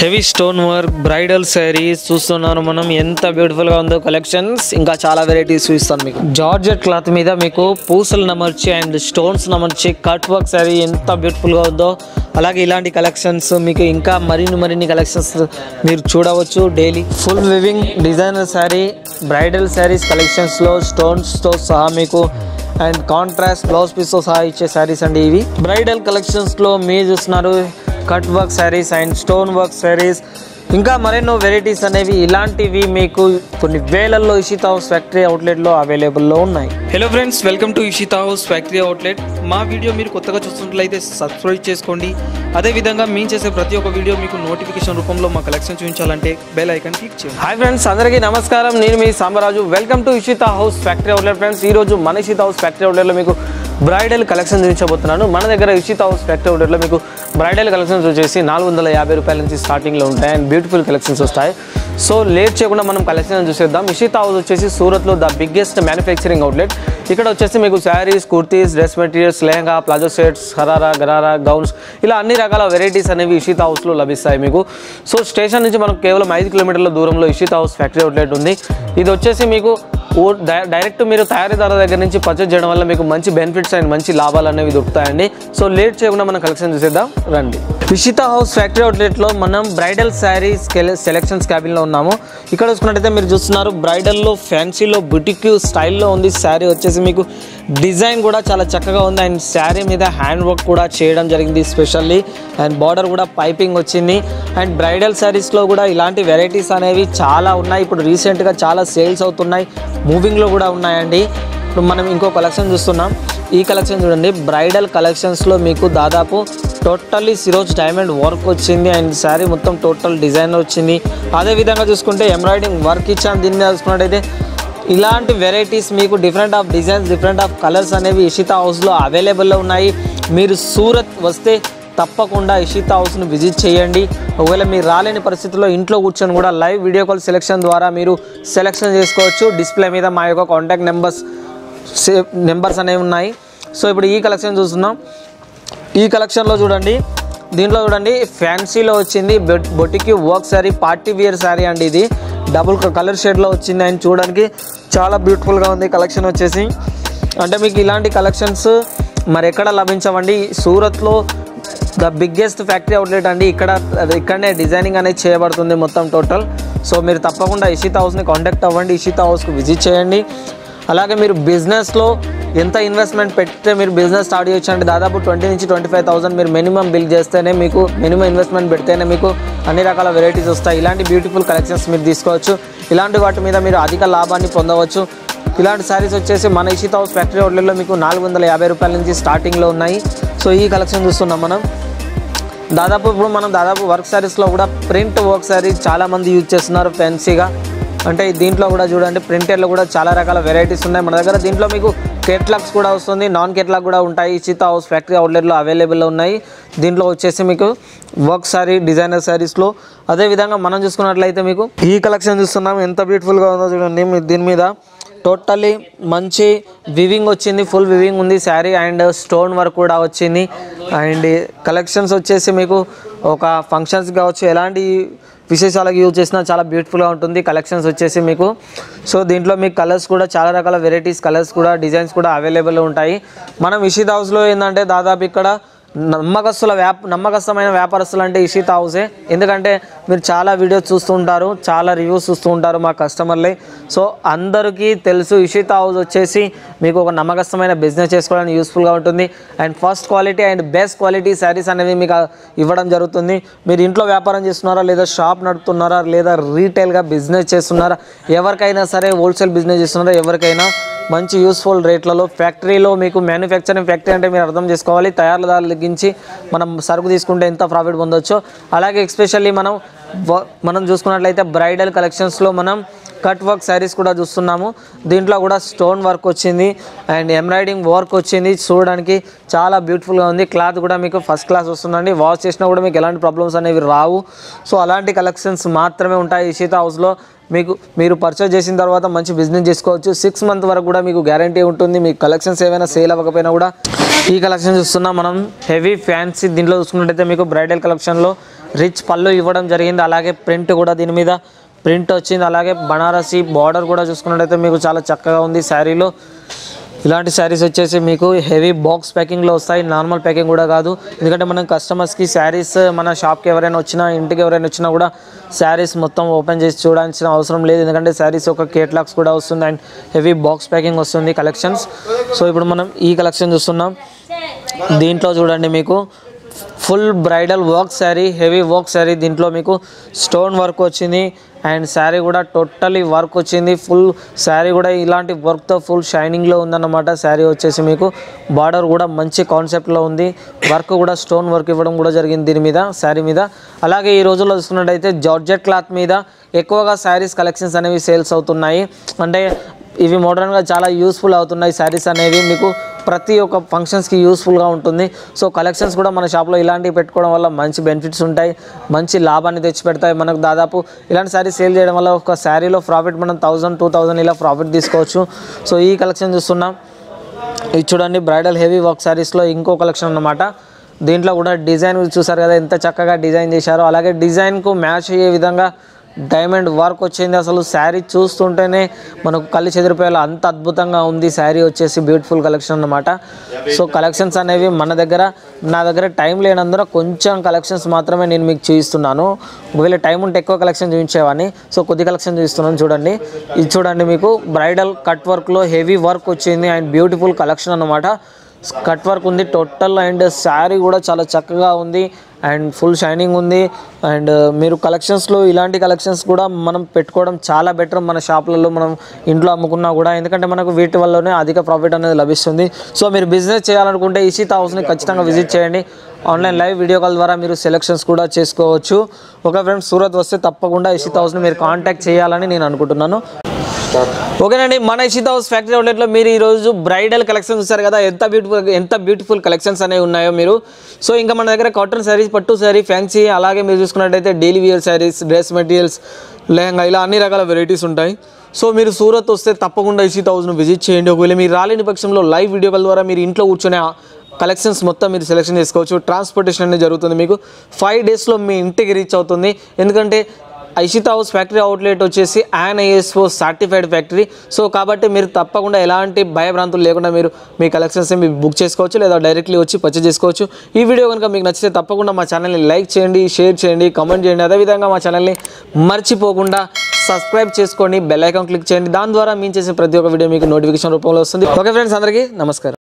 Heavy stone work bridal saris చూస్తున్నారు మనం. ఎంత బ్యూటిఫుల్ గా ఉందో కలెక్షన్స్. ఇంకా చాలా వెరైటీస్ చూపిస్తాను మీకు. జార్జెట్ క్లాత్ మీద మీకు పూసలు నమర్చి అండ్ స్టోన్స్ నమర్చి కట్ వర్క్ శారీ ఎంత బ్యూటిఫుల్ గా ఉందో. అలాగే ఇలాంటి కలెక్షన్స్ మీకు ఇంకా మరిన్ని కలెక్షన్స్ మీరు చూడవచ్చు daily. Full weaving designer sari bridal saris collections లో స్టోన్స్ తో సహా మీకు అండ్ కాంట్రాస్ట్ బ్లౌజ్ పీస్ తో సహా ఇచ్చే శారీస్ అండి ఇవి. బ్రైడల్ కలెక్షన్స్ లో మీరు చూస్తున్నారు cut work saris and stone work saris, ఇంకా మరెన్నో వెరైటీస్ అనేవి ఇలాంటివి మీకు కొన్ని వేలల్లో ఇషితా హౌస్ ఫ్యాక్టరీ అవుట్లెట్లో అవైలబుల్లో ఉన్నాయి. Hello friends, welcome to Ishita house factory outlet. మా వీడియో మీరు కొత్తగా చూస్తున్నట్లయితే సబ్స్క్రైబ్ చేసుకోండి. అదేవిధంగా మేము చేసే ప్రతి ఒక్క వీడియో మీకు నోటిఫికేషన్ రూపంలో మా కలెక్షన్ చూపించాలంటే బెల్ ఐకాన్ క్లిక్ చేయండి. హాయ్ ఫ్రెండ్స్, అందరికీ నమస్కారం. నేను మీ Sambaraju. Welcome to Ishita house factory outlet. Friends, ఈరోజు మన ఇషితా హౌస్ ఫ్యాక్టరీ అవుట్లెట్లో మీకు బ్రైడల్ కలెక్షన్ చూపించబోతున్నాను. మన దగ్గర ఇషితా హౌస్ ఫ్యాక్టరీ అవుట్లెట్లో మీకు బ్రైడల్ కలెక్షన్స్ వచ్చేసి 450 రూపాయల నుంచి స్టార్టింగ్లో ఉంటాయి అండ్ బ్యూటిఫుల్ కలెక్షన్స్ వస్తాయి. సో లేట్ చేయకుండా మనం కలెక్షన్ చూసేద్దాం. ఇషితా హౌస్ వచ్చేసి సూరత్లో ద బిగ్గెస్ట్ మ్యానుఫ్యాక్చరింగ్ అవుట్లెట్. ఇక్కడ వచ్చేసి మీకు saris, kurtis, dress materials, lehenga, palazzo sets, హరారా, గరారా, గౌన్స్, ఇలా అన్ని రకాల వెరైటీస్ అనేవి ఇషితా హౌస్లో లభిస్తాయి మీకు. సో స్టేషన్ నుంచి మనకు కేవలం 5 కిలోమీటర్ల దూరంలో ఇషితా హౌస్ ఫ్యాక్టరీ అవుట్లెట్ ఉంది. ఇది వచ్చేసి మీకు డైరెక్ట్ మీరు తయారీదారు దగ్గర నుంచి పర్చేజ్ చేయడం వల్ల మీకు మంచి బెనిఫిట్స్ అండ్ మంచి లాభాలు అనేవి దొరుకుతాయండి. సో లేట్ చేయకుండా మనం కలెక్షన్ చూసేద్దాం రండి. ఇషితా హౌస్ ఫ్యాక్టరీ అవుట్లెట్లో మనం బ్రైడల్ శారీస్ సెలెక్షన్స్ క్యాబిన్లో ఉన్నాము. ఇక్కడ చూసుకున్నట్టయితే మీరు చూస్తున్నారు బ్రైడల్లో ఫ్యాన్సీలో బుటిక్ స్టైల్లో ఉంది. శారీ వచ్చేసి మీకు డిజైన్ కూడా చాలా చక్కగా ఉంది అండ్ శారీ మీద హ్యాండ్ వర్క్ కూడా చేయడం జరిగింది స్పెషల్లీ. అండ్ బార్డర్ కూడా పైపింగ్ వచ్చింది. అండ్ బ్రైడల్ శారీస్లో కూడా ఇలాంటి వెరైటీస్ అనేవి చాలా ఉన్నాయి. ఇప్పుడు రీసెంట్గా చాలా సేల్స్ అవుతున్నాయి, మూవింగ్లో కూడా ఉన్నాయండి. ఇప్పుడు మనం ఇంకో కలెక్షన్ చూస్తున్నాం. ఈ కలెక్షన్ చూడండి, బ్రైడల్ కలెక్షన్స్లో మీకు దాదాపు టోటల్లీ సిరోజ్ డైమండ్ వర్క్ వచ్చింది అండ్ శారీ మొత్తం టోటల్ డిజైన్ వచ్చింది. అదేవిధంగా చూసుకుంటే ఎంబ్రాయిడింగ్ వర్క్ ఇచ్చాం. దీని మీద చూసుకున్నట్టయితే ఇలాంటి వెరైటీస్ మీకు different of designs, different of colours అనేవి ఇషితా హౌస్లో అవైలబుల్లో ఉన్నాయి. మీరు సూరత్ వస్తే తప్పకుండా ఇషితా హౌస్ను విజిట్ చేయండి. ఒకవేళ మీరు రాలేని పరిస్థితుల్లో ఇంట్లో కూర్చొని కూడా లైవ్ వీడియో కాల్ సెలెక్షన్ ద్వారా మీరు సెలెక్షన్ చేసుకోవచ్చు. డిస్ప్లే మీద మా యొక్క కాంటాక్ట్ నెంబర్స్ అనేవి ఉన్నాయి. సో ఇప్పుడు ఈ కలెక్షన్ చూస్తున్నాం. ఈ కలెక్షన్లో చూడండి, దీంట్లో చూడండి ఫ్యాన్సీలో వచ్చింది boutique work sari, party wear sari అండి. ఇది డబుల్ కలర్ షేడ్లో వచ్చింది అండ్ చూడడానికి చాలా బ్యూటిఫుల్గా ఉంది కలెక్షన్ వచ్చేసి. అంటే మీకు ఇలాంటి కలెక్షన్స్ మరి ఎక్కడ లభించవండి. సూరత్లో ద బిగ్గెస్ట్ ఫ్యాక్టరీ అవుట్లెట్ అండి. ఇక్కడనే డిజైనింగ్ అనేది చేయబడుతుంది మొత్తం టోటల్. సో మీరు తప్పకుండా ఇషితా హౌస్ని కాంటాక్ట్ అవ్వండి, ఇషితా హౌస్కి విజిట్ చేయండి. అలాగే మీరు బిజినెస్లో ఎంత ఇన్వెస్ట్మెంట్ పెడితే మీరు బిజినెస్ స్టార్ట్ చేయొచ్చు అంటే దాదాపు 20 నుంచి 25,000 మీరు మినిమం బిల్ చేస్తేనే మీకు మినిమం ఇన్వెస్ట్మెంట్ పెడితేనే మీకు అన్ని రకాల వెరైటీస్ వస్తాయి. ఇలాంటి బ్యూటిఫుల్ కలెక్షన్స్ మీరు తీసుకోవచ్చు. ఇలాంటి వాటి మీద మీరు అధిక లాభాన్ని పొందవచ్చు. ఇలాంటి శారీస్ వచ్చేసి మన ఇషితా హౌస్ ఫ్యాక్టరీ అవుట్లెట్లో మీకు 450 రూపాయల నుంచి స్టార్టింగ్లో ఉన్నాయి. సో ఈ కలెక్షన్ చూస్తున్నాం మనం. ఇప్పుడు మనం వర్క్ శారీస్లో కూడా ప్రింట్ వర్క్ శారీస్ చాలామంది యూజ్ చేస్తున్నారు ఫ్యాన్సీగా. అంటే దీంట్లో కూడా చూడండి ప్రింటెడ్లో కూడా చాలా రకాల వెరైటీస్ ఉన్నాయి మన దగ్గర. దీంట్లో మీకు కేటలాగ్స్ కూడా వస్తుంది, నాన్ కేటలాగ్ కూడా ఉంటాయి. ఇషితా హౌస్ ఫ్యాక్టరీ అవుట్లెట్లో అవైలబుల్లో ఉన్నాయి. దీంట్లో వచ్చేసి మీకు వర్క్ శారీ, డిజైనర్ శారీస్లో. అదేవిధంగా మనం చూసుకున్నట్లయితే మీకు ఈ కలెక్షన్ చూస్తున్నాం. ఎంత బ్యూటిఫుల్గా ఉందో చూడండి. మీరు దీని మీద టోటల్లీ మంచి వివింగ్ వచ్చింది, ఫుల్ వివింగ్ ఉంది శారీ అండ్ స్టోన్ వర్క్ కూడా వచ్చింది. అండ్ కలెక్షన్స్ వచ్చేసి మీకు ఒక ఫంక్షన్స్ కావచ్చు, ఎలాంటి విశేషాలకు యూజ్ చేసినా చాలా బ్యూటిఫుల్గా ఉంటుంది కలెక్షన్స్ వచ్చేసి మీకు. సో దీంట్లో మీకు కలర్స్ కూడా చాలా రకాల వెరైటీస్, కలర్స్ కూడా డిజైన్స్ కూడా అవైలబుల్ ఉంటాయి. మనం ఇషితా హౌస్లో ఏంటంటే దాదాపు ఇక్కడ నమ్మకస్తమైన వ్యాపారస్తులు అంటే ఇషితా హౌసే. ఎందుకంటే మీరు చాలా వీడియోస్ చూస్తూ ఉంటారు, చాలా రివ్యూస్ చూస్తూ ఉంటారు మా కస్టమర్లే. సో అందరికీ తెలుసు ఇషితా హౌస్ వచ్చేసి మీకు ఒక నమ్మకస్తమైన బిజినెస్ చేసుకోవడానికి యూస్ఫుల్గా ఉంటుంది. And first quality and best quality saris అనేవి మీకు ఇవ్వడం జరుగుతుంది. మీరు ఇంట్లో వ్యాపారం చేస్తున్నారా, లేదా షాప్ నడుపుతున్నారా, లేదా రీటైల్గా బిజినెస్ చేస్తున్నారా, ఎవరికైనా సరే హోల్సేల్ బిజినెస్ చేస్తున్నారా, ఎవరికైనా మంచి యూస్ఫుల్ రేట్లలో ఫ్యాక్టరీలో మీకు మ్యానుఫ్యాక్చరింగ్ ఫ్యాక్టరీ అంటే మీరు అర్థం చేసుకోవాలి. తయారీదారుల తగ్గించి మనం సరుకు తీసుకుంటే ఎంత ప్రాఫిట్ పొందొచ్చో. అలాగే ఎస్పెషల్లీ మనం చూసుకున్నట్లయితే బ్రైడల్ కలెక్షన్స్లో మనం కట్ వర్క్ శారీస్ కూడా చూస్తున్నాము. దీంట్లో కూడా స్టోన్ వర్క్ వచ్చింది అండ్ ఎంబ్రాయిడింగ్ వర్క్ వచ్చింది. చూడడానికి చాలా బ్యూటిఫుల్గా ఉంది. క్లాత్ కూడా మీకు ఫస్ట్ క్లాస్ వస్తుందండి. వాష్ చేసినా కూడా మీకు ఎలాంటి ప్రాబ్లమ్స్ అనేవి రావు. సో అలాంటి కలెక్షన్స్ మాత్రమే ఉంటాయి ఇషితా హౌస్లో. మీరు పర్చేజ్ చేసిన తర్వాత మంచి బిజినెస్ చేసుకోవచ్చు. 6 months వరకు కూడా మీకు గ్యారంటీ ఉంటుంది. మీకు కలెక్షన్స్ ఏమైనా సేల్ అవ్వకపోయినా కూడా. ఈ కలెక్షన్ చూస్తున్నాం మనం, హెవీ ఫ్యాన్సీ. దీంట్లో చూసుకున్నట్టయితే మీకు బ్రైడల్ కలెక్షన్లో రిచ్ పళ్ళు ఇవ్వడం జరిగింది. అలాగే ప్రింట్ కూడా దీని మీద ప్రింట్ వచ్చింది. అలాగే బనారసి బార్డర్ కూడా చూసుకున్నట్టయితే మీకు చాలా చక్కగా ఉంది. శారీలో ఇలాంటి శారీస్ వచ్చేసి మీకు హెవీ బాక్స్ ప్యాకింగ్లో వస్తాయి, నార్మల్ ప్యాకింగ్ కూడా కాదు. ఎందుకంటే మనం కస్టమర్స్కి శారీస్ మన షాప్కి ఎవరైనా వచ్చినా, ఇంటికి ఎవరైనా వచ్చినా కూడా శారీస్ మొత్తం ఓపెన్ చేసి చూడాల్సిన అవసరం లేదు. ఎందుకంటే శారీస్ ఒక కేటలాగ్స్ కూడా వస్తుంది అండ్ హెవీ బాక్స్ ప్యాకింగ్ వస్తుంది కలెక్షన్స్. సో ఇప్పుడు మనం ఈ కలెక్షన్ చూస్తున్నాం. దీంట్లో చూడండి మీకు full bridal work sari, heavy work sari. దీంట్లో మీకు స్టోన్ వర్క్ వచ్చింది అండ్ శారీ కూడా టోటలీ వర్క్ వచ్చింది. ఫుల్ శారీ కూడా ఇలాంటి వర్క్తో ఫుల్ షైనింగ్లో ఉందన్నమాట. శారీ వచ్చేసి మీకు బార్డర్ కూడా మంచి కాన్సెప్ట్లో ఉంది. వర్క్ కూడా స్టోన్ వర్క్ ఇవ్వడం కూడా జరిగింది దీని మీద, శారీ మీద. అలాగే ఈ రోజుల్లో చూసుకున్నట్టయితే జార్జెట్ క్లాత్ మీద ఎక్కువగా శారీస్ కలెక్షన్స్ అనేవి సేల్స్ అవుతున్నాయి. అంటే ఇవి మోడర్న్గా చాలా యూస్ఫుల్ అవుతున్నాయి శారీస్ అనేవి. మీకు ప్రతి ఒక్క ఫంక్షన్స్కి యూస్ఫుల్గా ఉంటుంది. సో కలెక్షన్స్ కూడా మన షాప్లో ఇలాంటివి పెట్టుకోవడం వల్ల మంచి బెనిఫిట్స్ ఉంటాయి, మంచి లాభాన్ని తెచ్చిపెడతాయి మనకు. దాదాపు ఇలాంటి శారీ సేల్ చేయడం వల్ల ఒక శారీలో ప్రాఫిట్ మనం 1000-2000 ఇలా ప్రాఫిట్ తీసుకోవచ్చు. సో ఈ కలెక్షన్ చూస్తున్నాం. ఇది చూడండి బ్రైడల్ హెవీ వర్క్ శారీస్లో ఇంకో కలెక్షన్ అన్నమాట. దీంట్లో కూడా డిజైన్ చూసారు కదా ఎంత చక్కగా డిజైన్ చేశారో. అలాగే డిజైన్కు మ్యాచ్ అయ్యే విధంగా డైమండ్ వర్క్ వచ్చింది. అసలు శారీ చూస్తుంటేనే మనకు కళ్ళు చెదిరిపోయేలా అంత అద్భుతంగా ఉంది శారీ వచ్చేసి. బ్యూటిఫుల్ కలెక్షన్ అన్నమాట. సో కలెక్షన్స్ అనేవి నా దగ్గర టైం లేనందున కొంచెం కలెక్షన్స్ మాత్రమే నేను మీకు చూపిస్తున్నాను. ఒకవేళ టైం ఉంటే ఎక్కువ కలెక్షన్ చూపించేవాడిని. సో కొద్ది కలెక్షన్ చూపిస్తున్నాను చూడండి. ఇది చూడండి మీకు బ్రైడల్ కట్ వర్క్లో హెవీ వర్క్ వచ్చింది అండ్ బ్యూటిఫుల్ కలెక్షన్ అన్నమాట. కట్ వర్క్ ఉంది టోటల్ అండ్ శారీ కూడా చాలా చక్కగా ఉంది అండ్ ఫుల్ షైనింగ్ ఉంది. అండ్ మీరు కలెక్షన్స్లో ఇలాంటి కలెక్షన్స్ కూడా మనం పెట్టుకోవడం చాలా బెటర్ మన షాప్లలో, మనం ఇంట్లో అమ్ముకున్నా కూడా. ఎందుకంటే మనకు వీటి వల్లనే అధిక ప్రాఫిట్ అనేది లభిస్తుంది. సో మీరు బిజినెస్ చేయాలనుకుంటే ఇషితా హౌస్ని ఖచ్చితంగా విజిట్ చేయండి. ఆన్లైన్ లైవ్ వీడియో కాల్ ద్వారా మీరు సెలెక్షన్స్ కూడా చేసుకోవచ్చు. ఒక ఫ్రెండ్స్ సూరత్ వస్తే తప్పకుండా ఇషితా హౌస్ని మీరు కాంటాక్ట్ చేయాలని నేను అనుకుంటున్నాను. ఓకేనండి, మన ఇషితా హౌస్ ఫ్యాక్టరీ అవుట్లెట్లో మీరు ఈరోజు బ్రైడల్ కలెక్షన్ చూస్తారు కదా, ఎంత బ్యూటిఫుల్ కలెక్షన్స్ అనేవి ఉన్నాయో మీరు. సో ఇంకా మన దగ్గర కాటన్ శారీస్, పట్టు శారీ, ఫ్యాన్సీ, అలాగే మీరు చూసుకున్నట్టయితే daily wear saris, dress materials, lehenga, ఇలా అన్ని రకాల వెరైటీస్ ఉంటాయి. సో మీరు సూరత్ వస్తే తప్పకుండా ఇషితా హౌస్ను విజిట్ చేయండి. ఒకవేళ మీరు రాలేని పక్షంలో లైవ్ వీడియో కాల్ ద్వారా మీరు ఇంట్లో కూర్చొని కలెక్షన్స్ మొత్తం మీరు సెలెక్షన్ చేసుకోవచ్చు. ట్రాన్స్పోర్టేషన్ అనేది జరుగుతుంది. మీకు 5 డేస్లో మీ ఇంటికి రీచ్ అవుతుంది. ఎందుకంటే ఇషితా హౌస్ ఫ్యాక్టరీ అవుట్లెట్ వచ్చేసి ISO సర్టిఫైడ్ ఫ్యాక్టరీ. సో కాబట్టి మీరు తప్పకుండా ఎలాంటి భయభ్రాంతులు లేకుండా మీరు మీ కలెక్షన్స్ మీరు బుక్ చేసుకోవచ్చు, లేదా డైరెక్ట్లీ వచ్చి పర్చేజ్ చేసుకోవచ్చు. ఈ వీడియో కనుక మీకు నచ్చితే తప్పకుండా మా ఛానల్ని లైక్ చేయండి, షేర్ చేయండి, కామెంట్ చేయండి. అదేవిధంగా మా ఛానల్ని మర్చిపోకుండా సబ్స్క్రైబ్ చేసుకోండి, బెల్ ఐకాన్ క్లిక్ చేయండి. దాని ద్వారా మేము చేసే ప్రతి ఒక్క వీడియో మీకు నోటిఫికేషన్ రూపంలో వస్తుంది. ఓకే ఫ్రెండ్స్, అందరికీ నమస్కారం.